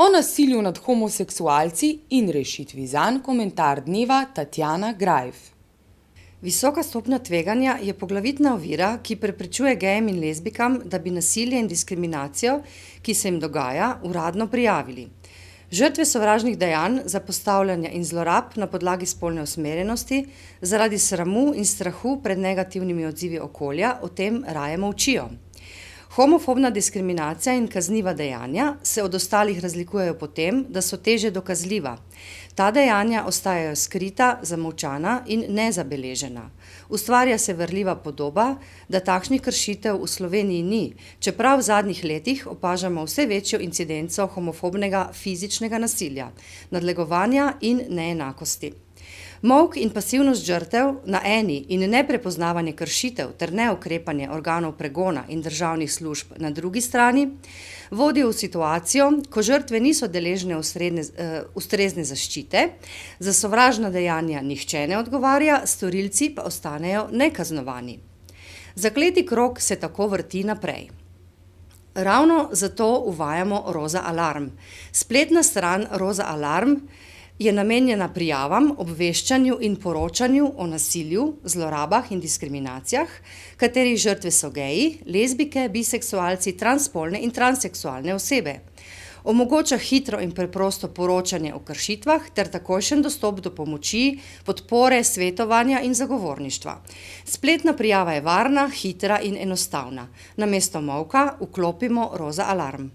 O nasilju nad homoseksualci in rešitvi zanj komentar dneva Tatjana Grajf. Visoka stopnja tveganja je poglavitna ovira, ki preprečuje gejem in lezbikam, da bi nasilje in diskriminacijo, ki se jim dogaja, uradno prijavili. Žrtve sovražnih dejanj, zapostavljanja in zlorab na podlagi spolne usmerjenosti zaradi sramu in strahu pred negativnimi odzivi okolja o tem raje molčijo. Homofobna diskriminacija in kazniva dejanja se od ostalih razlikujejo po tem, da so teže dokazljiva. Ta dejanja ostajajo skrita, zamolčana in nezabeležena. Ustvarja se varljiva podoba, da takšnih kršitev v Sloveniji ni, čeprav v zadnjih letih opažamo vse večjo incidenco homofobnega fizičnega nasilja, nadlegovanja in neenakosti. Molk in pasivnost žrtev na eni in neprepoznavanje kršitev ter neukrepanje organov pregona in državnih služb na drugi strani vodijo v situacijo, ko žrtve niso deležne ustrezne zaščite, za sovražna dejanja nihče ne odgovarja, storilci pa ostanejo nekaznovani. Zakleti krog se tako vrti naprej. Ravno zato uvajamo Roza alarm. Spletna stran Roza alarm je namenjena prijavam, obveščanju in poročanju o nasilju, zlorabah in diskriminacijah, katerih žrtve so geji, lezbike, biseksualci, transspolne in transseksualne osebe. Omogoča hitro in preprosto poročanje o kršitvah ter takojšen dostop do pomoči, podpore, svetovanja in zagovorništva. Spletna prijava je varna, hitra in enostavna. Namesto molka vklopimo Roza alarm.